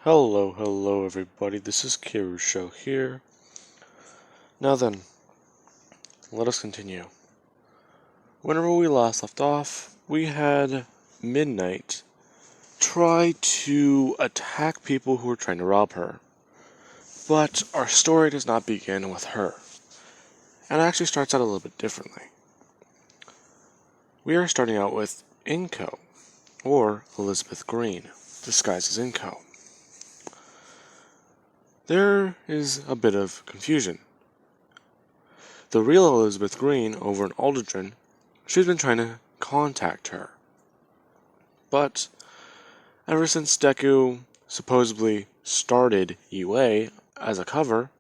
Hello everybody, this is Kirusho here. Now then, let us continue. Whenever we last left off, we had Midnight try to attack people who were trying to rob her. But our story does not begin with her. And it actually starts out a little bit differently. We are starting out with Inko, or Elizabeth Green, disguised as Inko. There is a bit of confusion. The real Elizabeth Green over in Aldridge, she's been trying to contact her. But ever since Deku supposedly started UA as a cover,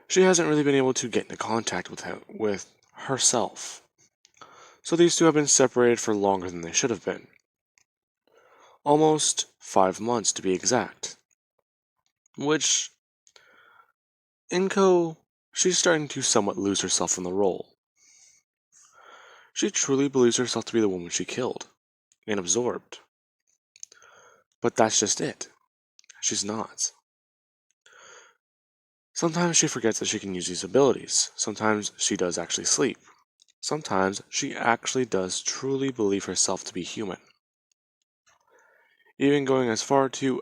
she hasn't really been able to get into contact with herself. So these two have been separated for longer than they should have been. Almost 5 months to be exact. Which, Inko, she's starting to somewhat lose herself in the role. She truly believes herself to be the woman she killed and absorbed. But that's just it. She's not. Sometimes she forgets that she can use these abilities. Sometimes she does actually sleep. Sometimes she actually does truly believe herself to be human. Even going as far to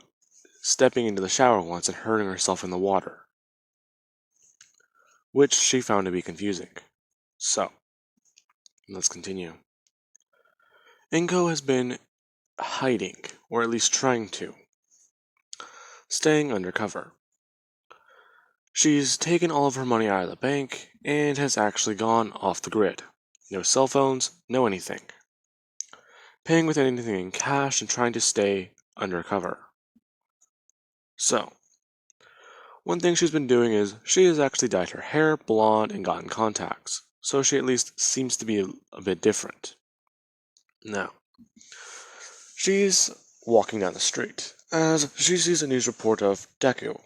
stepping into the shower once and hurting herself in the water. Which she found to be confusing. So, let's continue. Inko has been hiding, or at least trying to. Staying undercover. She's taken all of her money out of the bank and has actually gone off the grid. No cell phones, no anything. Paying with anything in cash and trying to stay undercover. So, one thing she's been doing is she has actually dyed her hair blonde and gotten contacts, so she at least seems to be a bit different. Now, she's walking down the street as she sees a news report of Deku.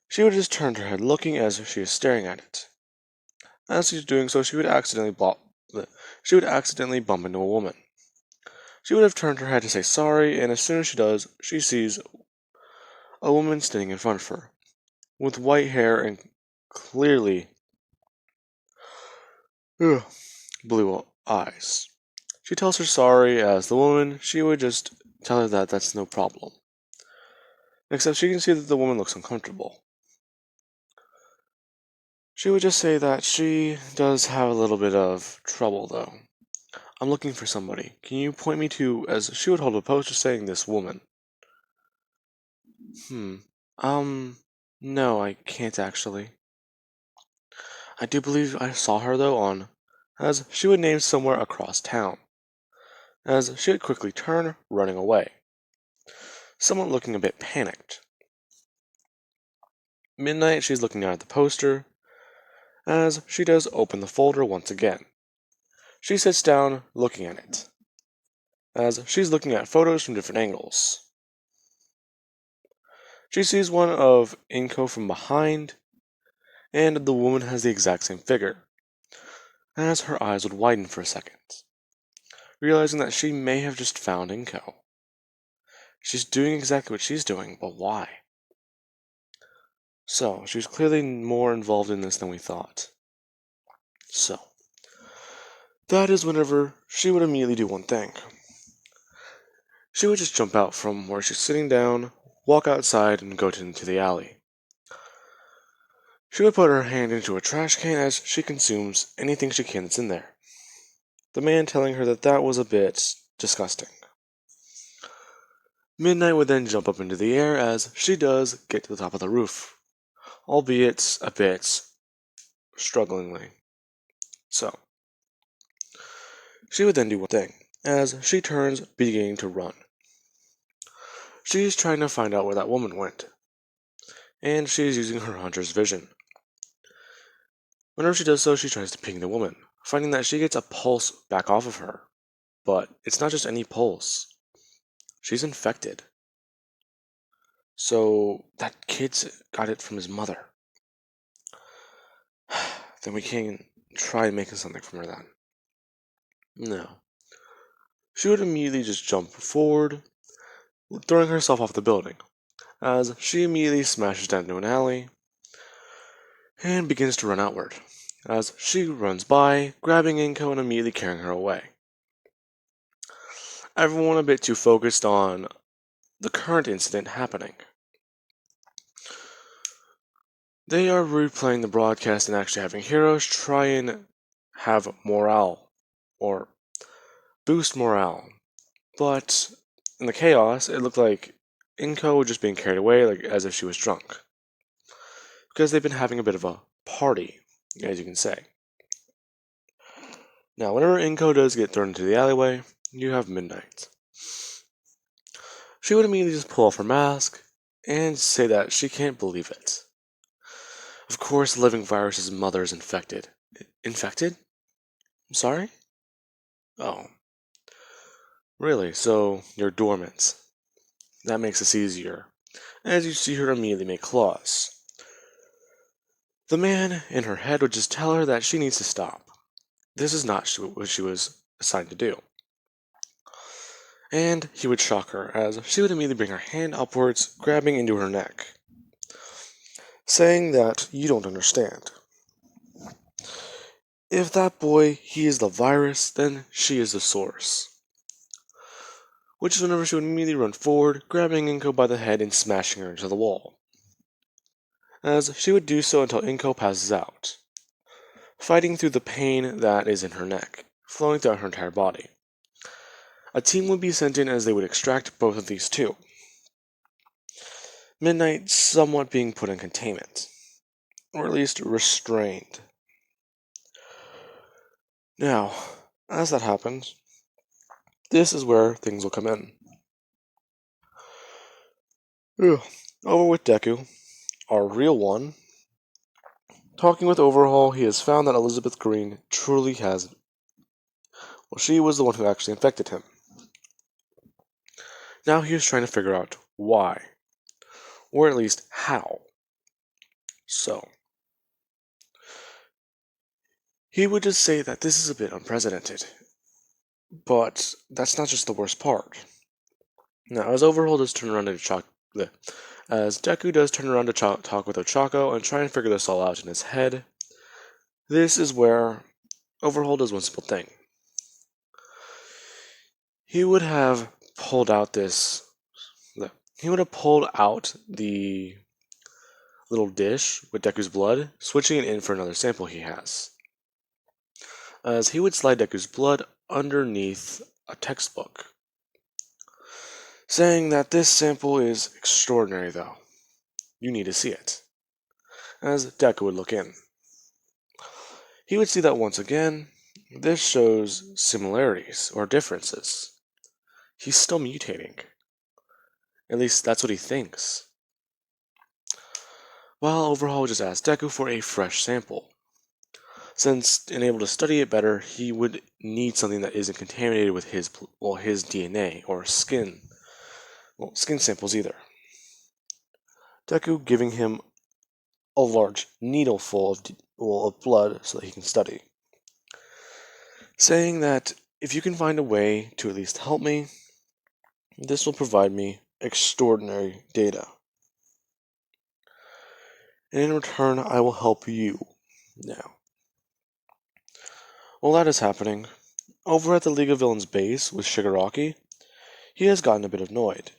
She would just turn her head looking as she is staring at it. As she's doing so, she would accidentally bump into a woman. She would have turned her head to say sorry, and as soon as she does, she sees a woman standing in front of her, with white hair and clearly blue eyes. She tells her sorry, as the woman, she would just tell her that that's no problem. Except she can see that the woman looks uncomfortable. She would just say that she does have a little bit of trouble, though. I'm looking for somebody. Can you point me to, as she would hold a poster saying this woman? No, I can't actually. I do believe I saw her though as she would name somewhere across town, as she would quickly turn, running away. Somewhat looking a bit panicked. Midnight, she's looking down at the poster, as she does open the folder once again. She sits down, looking at it, as she's looking at photos from different angles. She sees one of Inko from behind, and the woman has the exact same figure, as her eyes would widen for a second, realizing that she may have just found Inko. She's doing exactly what she's doing, but why? So, she's clearly more involved in this than we thought. So, that is whenever she would immediately do one thing. She would just jump out from where she's sitting down, walk outside, and go into the alley. She would put her hand into a trash can as she consumes anything she can that's in there. The man telling her that that was a bit disgusting. Midnight would then jump up into the air as she does get to the top of the roof, albeit a bit strugglingly. So, she would then do one thing, as she turns, beginning to run. She's trying to find out where that woman went, and she's using her hunter's vision. Whenever she does so, she tries to ping the woman, finding that she gets a pulse back off of her. But it's not just any pulse. She's infected. So that kid's got it from his mother. Then we can try making something from her then. No. She would immediately just jump forward, throwing herself off the building, as she immediately smashes down into an alley and begins to run outward, as she runs by, grabbing Inko and immediately carrying her away. Everyone a bit too focused on the current incident happening. They are replaying the broadcast and actually having heroes try and have morale, or boost morale. But in the chaos, it looked like Inko was just being carried away like as if she was drunk. Because they've been having a bit of a party, as you can say. Now, whenever Inko does get thrown into the alleyway, you have Midnight. She would immediately just pull off her mask and say that she can't believe it. Of course, Living Virus's mother is infected. Infected? I'm sorry? Oh. Really? So, you're dormant. That makes this easier, as you see her immediately make claws. The man in her head would just tell her that she needs to stop. This is not what she was assigned to do. And he would shock her, as she would immediately bring her hand upwards, grabbing into her neck, saying that you don't understand. If that boy, he is the virus, then she is the source. Which is whenever she would immediately run forward, grabbing Inko by the head and smashing her into the wall. As she would do so until Inko passes out, fighting through the pain that is in her neck, flowing throughout her entire body. A team would be sent in as they would extract both of these two. Midnight somewhat being put in containment, or at least restrained. Now, as that happens, this is where things will come in. Over with Deku, our real one. Talking with Overhaul, he has found that Elizabeth Green truly has. Well, she was the one who actually infected him. Now he is trying to figure out why, or at least how. So, he would just say that this is a bit unprecedented. But that's not just the worst part. Now, as Overhaul does turn around to as Deku does turn around to talk with Ochako and try and figure this all out in his head, this is where Overhaul does one simple thing. He would have pulled out He would have pulled out the little dish with Deku's blood, switching it in for another sample he has. As he would slide Deku's blood underneath a textbook, saying that this sample is extraordinary though. You need to see it. As Deku would look in. He would see that once again, this shows similarities or differences. He's still mutating. At least that's what he thinks. While Overhaul would just ask Deku for a fresh sample. Since, unable to study it better, he would need something that isn't contaminated with his DNA or skin samples either. Deku giving him a large needle full of blood so that he can study. Saying that if you can find a way to at least help me, this will provide me extraordinary data. And in return, I will help you. Now, while that is happening, over at the League of Villains base with Shigaraki, he has gotten a bit annoyed.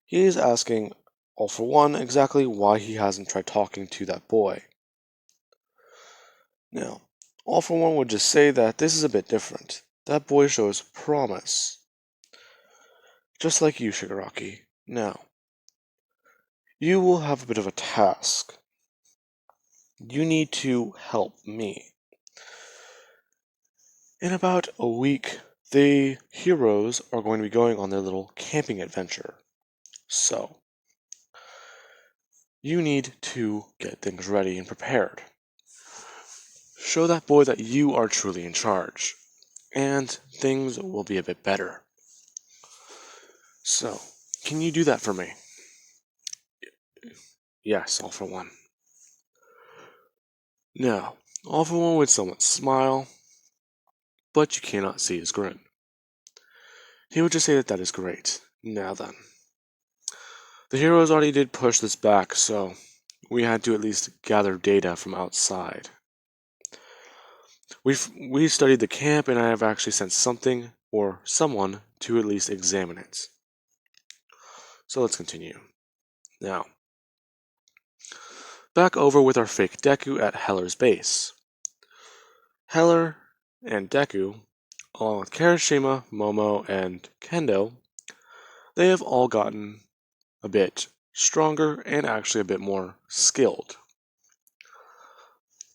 He is asking, all for one, exactly why he hasn't tried talking to that boy. Now, all for one would just say that this is a bit different. That boy shows promise. Just like you, Shigaraki. Now, you will have a bit of a task. You need to help me. In about a week, the heroes are going to be going on their little camping adventure. So, you need to get things ready and prepared. Show that boy that you are truly in charge, and things will be a bit better. So, can you do that for me? Yes, all for one. Now, all for one would somewhat smile, but you cannot see his grin. He would just say that is great. Now then. The heroes already did push this back, so we had to at least gather data from outside. We studied the camp, and I have actually sent something or someone to at least examine it. So let's continue. Now, back over with our fake Deku at Heller's base. Heller and Deku, along with Kirishima, Momo, and Kendo, they have all gotten a bit stronger and actually a bit more skilled.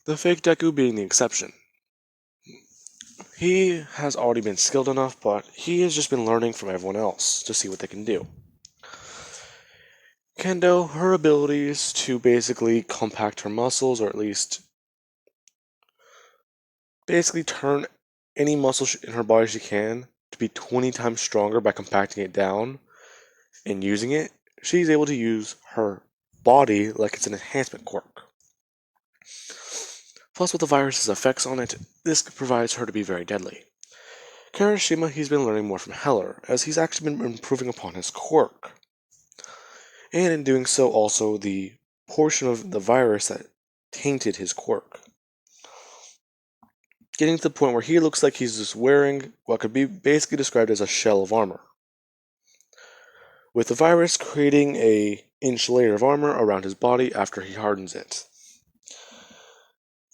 The fake Deku being the exception. He has already been skilled enough, but he has just been learning from everyone else to see what they can do. Kendo, her abilities to basically compact her muscles, or at least basically turn any muscle in her body she can to be 20 times stronger by compacting it down and using it, she's able to use her body like it's an enhancement quirk. Plus, with the virus's effects on it, this provides her to be very deadly. Kirishima, he's been learning more from Heller, as he's actually been improving upon his quirk. And in doing so, also the portion of the virus that tainted his quirk. Getting to the point where he looks like he's just wearing what could be basically described as a shell of armor, with the virus creating a inch layer of armor around his body after he hardens it.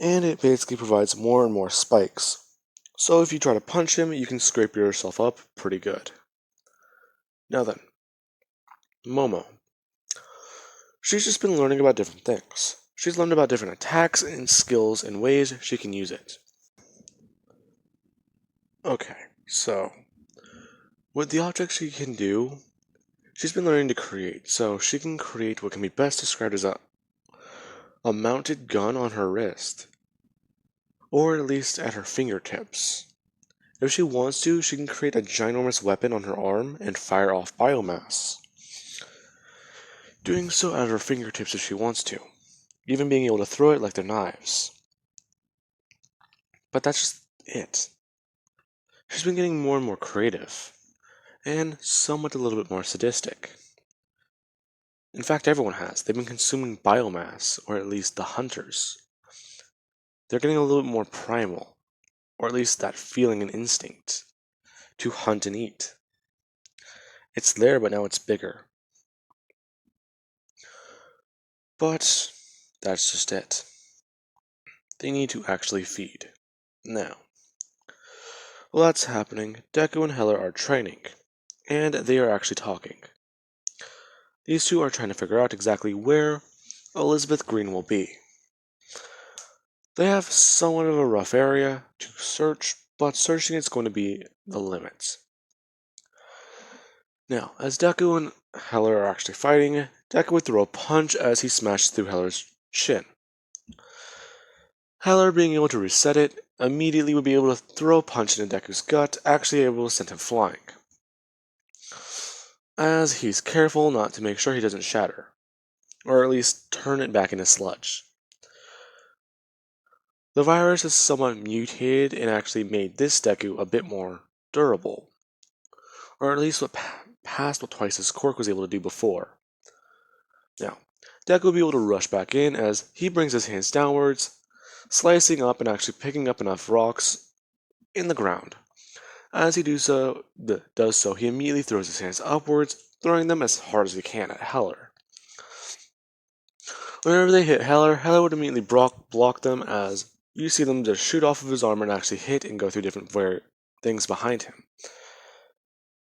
And it basically provides more and more spikes. So if you try to punch him, you can scrape yourself up pretty good. Now then, Momo. She's just been learning about different things. She's learned about different attacks and skills and ways she can use it. Okay, so with the objects she can do, she's been learning to create. So she can create what can be best described as a mounted gun on her wrist, or at least at her fingertips. If she wants to, she can create a ginormous weapon on her arm and fire off biomass. Doing so at her fingertips if she wants to, even being able to throw it like they're knives. But that's just it. She's been getting more and more creative, and somewhat a little bit more sadistic. In fact, everyone has. They've been consuming biomass, or at least the hunters. They're getting a little bit more primal, or at least that feeling and instinct to hunt and eat. It's there, but now it's bigger. But that's just it. They need to actually feed. Now, while that's happening, Deku and Heller are training, and they are actually talking. These two are trying to figure out exactly where Elizabeth Green will be. They have somewhat of a rough area to search, but searching is going to be the limit. Now, as Deku and Heller are actually fighting, Deku would throw a punch as he smashed through Heller's chin. Heller, being able to reset it, immediately would be able to throw a punch into Deku's gut, actually able to send him flying, as he's careful not to make sure he doesn't shatter, or at least turn it back into sludge. The virus is somewhat mutated and actually made this Deku a bit more durable, or at least past what twice his quirk was able to do before. Now, Deku will be able to rush back in as he brings his hands downwards, slicing up and actually picking up enough rocks in the ground. As he does so, he immediately throws his hands upwards, throwing them as hard as he can at Heller. Whenever they hit Heller, Heller would immediately block them as you see them just shoot off of his armor and actually hit and go through different things behind him.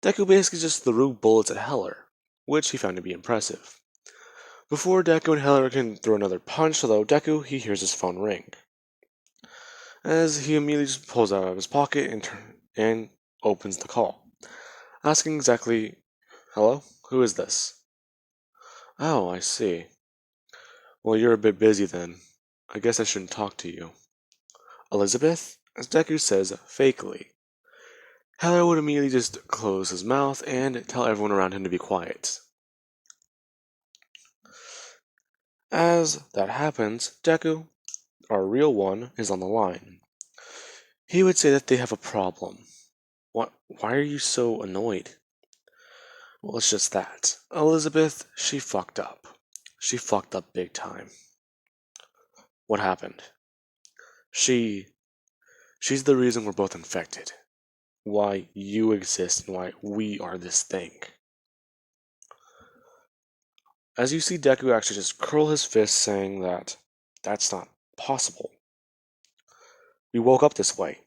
Deku basically just threw bullets at Heller, which he found to be impressive. Before Deku and Heller can throw another punch, though, Deku, he hears his phone ring, as he immediately just pulls it out of his pocket and opens the call, asking exactly, "Hello? Who is this?" "Oh, I see. Well, you're a bit busy then. I guess I shouldn't talk to you." "Elizabeth?" as Deku says, fakely. Heller would immediately just close his mouth and tell everyone around him to be quiet. As that happens, Deku, our real one, is on the line. He would say that they have a problem. Why are you so annoyed? Well, it's just that. Elizabeth, she fucked up. She fucked up big time. What happened? She. She's the reason we're both infected. Why you exist and why we are this thing. As you see Deku actually just curl his fist, saying that that's not possible. We woke up this way.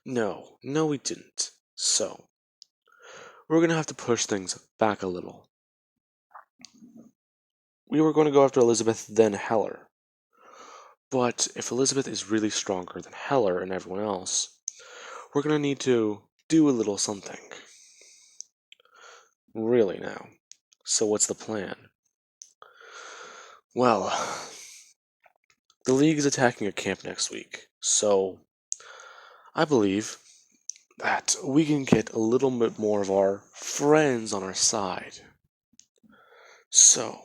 No, we didn't. So, we're gonna have to push things back a little. We were going to go after Elizabeth, then Heller. But if Elizabeth is really stronger than Heller and everyone else, we're gonna need to do a little something. Really now. So what's the plan? Well, the League is attacking a camp next week, so I believe that we can get a little bit more of our friends on our side. So,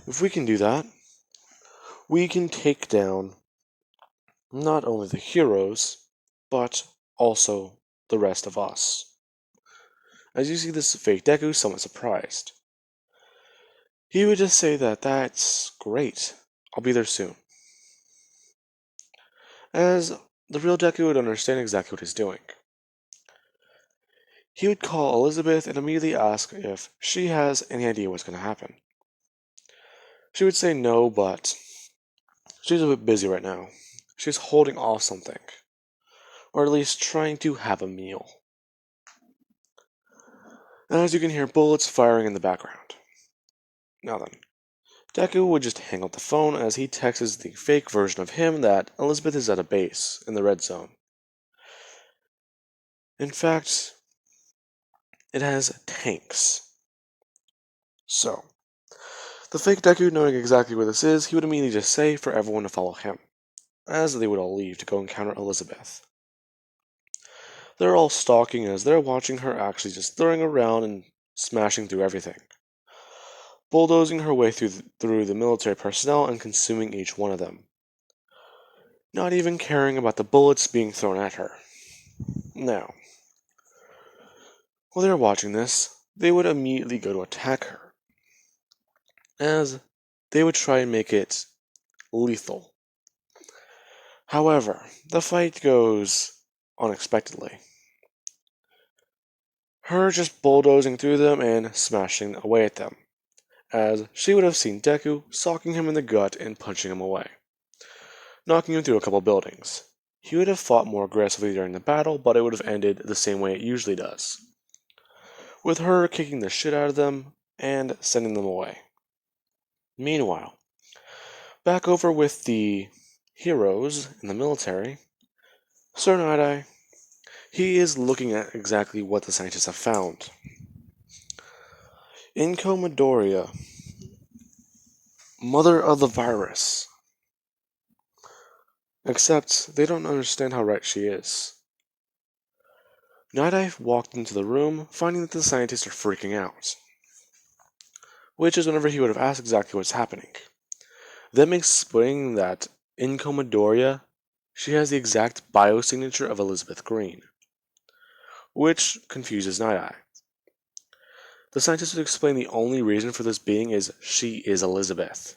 if we can do that, we can take down not only the heroes, but also the rest of us. As you see this fake Deku, somewhat surprised. He would just say that that's great. I'll be there soon. As the real Deku would understand exactly what he's doing. He would call Elizabeth and immediately ask if she has any idea what's going to happen. She would say no, but she's a bit busy right now. She's holding off something. Or at least trying to have a meal. As you can hear bullets firing in the background. Now then, Deku would just hang up the phone as he texts the fake version of him that Elizabeth is at a base in the red zone. In fact, it has tanks. So, the fake Deku, knowing exactly where this is, he would immediately just say for everyone to follow him, as they would all leave to go encounter Elizabeth. They're all stalking as they're watching her actually just throwing around and smashing through everything, bulldozing her way through the military personnel and consuming each one of them, not even caring about the bullets being thrown at her. Now, while they're watching this, they would immediately go to attack her, as they would try and make it lethal. However, the fight goes unexpectedly. Her just bulldozing through them and smashing away at them, as she would have seen Deku socking him in the gut and punching him away, knocking him through a couple buildings. He would have fought more aggressively during the battle, but it would have ended the same way it usually does, with her kicking the shit out of them and sending them away. Meanwhile, back over with the heroes in the military, Sir Night-Eye, he is looking at exactly what the scientists have found. Inko Midoriya, mother of the virus. Except they don't understand how right she is. Night-Eye walked into the room, finding that the scientists are freaking out, which is whenever he would have asked exactly what's happening. Them explaining that Inko Midoriya, she has the exact biosignature of Elizabeth Green, which confuses Night-Eye. The scientists would explain the only reason for this being is she is Elizabeth.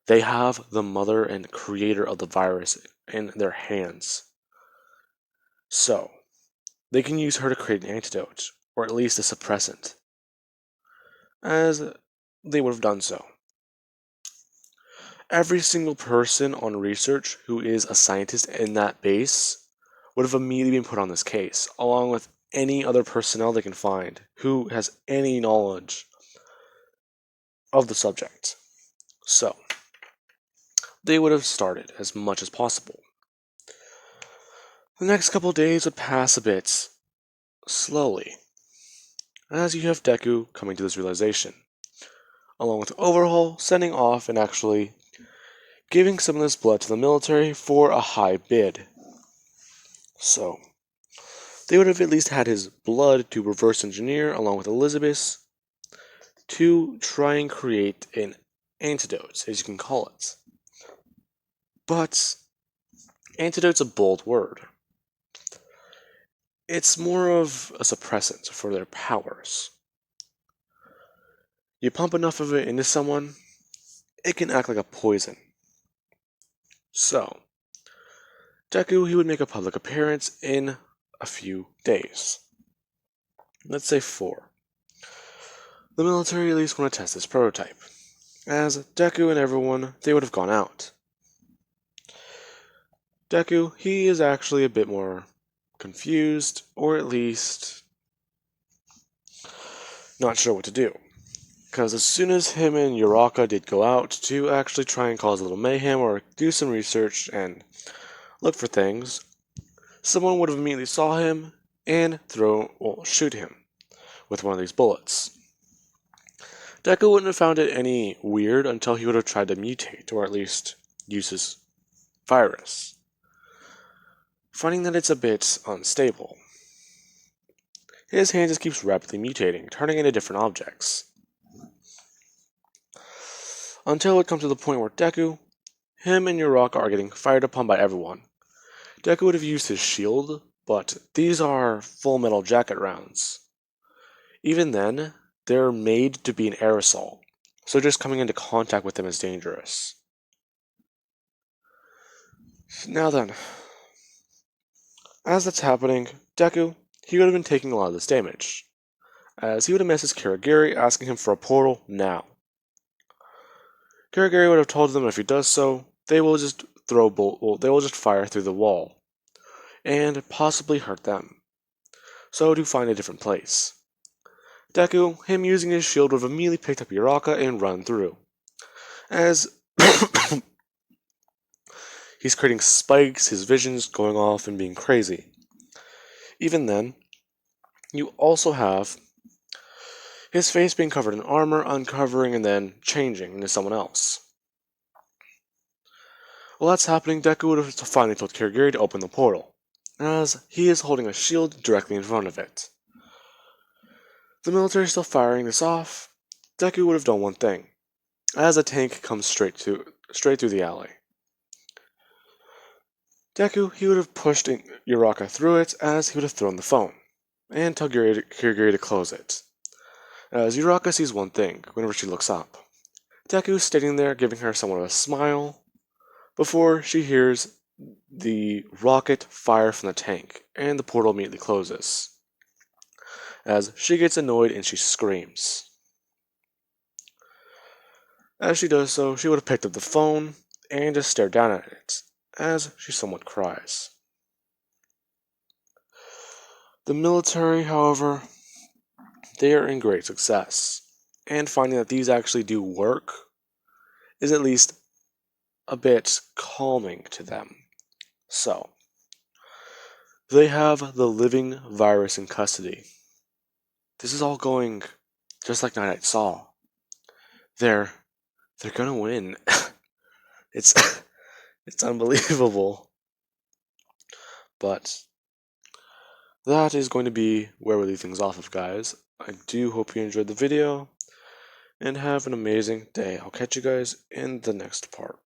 They have the mother and creator of the virus in their hands. So, they can use her to create an antidote, or at least a suppressant, as they would have done so. Every single person on research who is a scientist in that base would have immediately been put on this case, along with any other personnel they can find who has any knowledge of the subject. So, they would have started as much as possible. The next couple days would pass a bit slowly, as you have Deku coming to this realization, along with Overhaul sending off and actually giving some of this blood to the military for a high bid. So, they would have at least had his blood to reverse engineer along with Elizabeth to try and create an antidote, as you can call it. But antidote's a bold word. it's more of a suppressant for their powers. You pump enough of it into someone, it can act like a poison. So, Deku, he would make a public appearance in a few days. Let's say 4. The military at least want to test this prototype, as Deku and everyone, they would have gone out. Deku, he is actually a bit more confused, or at least not sure what to do. Because as soon as him and Uraka did go out to actually try and cause a little mayhem or do some research and look for things, someone would have immediately saw him and shoot him with one of these bullets. Deku wouldn't have found it any weird until he would have tried to mutate, or at least use his virus, finding that it's a bit unstable. His hand just keeps rapidly mutating, turning into different objects. Until it comes to the point where Deku, him and Uraka are getting fired upon by everyone. Deku would have used his shield, but these are full metal jacket rounds. Even then, they're made to be an aerosol, so just coming into contact with them is dangerous. Now then, as that's happening, Deku, he would have been taking a lot of this damage, as he would have messaged Kirigiri asking him for a portal now. Kirigiri would have told them if he does so, they will just fire through the wall, and possibly hurt them. So to find a different place. Deku, him using his shield, would have immediately picked up Uraka and run through, as he's creating spikes, his vision's going off and being crazy. Even then, you also have his face being covered in armor, uncovering and then changing into someone else. While that's happening, Deku would have finally told Kirigiri to open the portal, as he is holding a shield directly in front of it. The military is still firing this off. Deku would have done one thing, as a tank comes straight through the alley. Deku, he would have pushed Uraka through it, as he would have thrown the phone, and tell Kirigiri to close it. As Uraka sees one thing whenever she looks up. Deku standing there giving her somewhat of a smile, before she hears the rocket fire from the tank, and the portal immediately closes. As she gets annoyed and she screams. As she does so, she would have picked up the phone and just stared down at it, as she somewhat cries. The military, however, they are in great success, and finding that these actually do work is at least a bit calming to them. So, they have the living virus in custody. This is all going just like Night Night saw. They're gonna win. It's unbelievable. But that is going to be where we leave things off of, guys. I do hope you enjoyed the video, and have an amazing day. I'll catch you guys in the next part.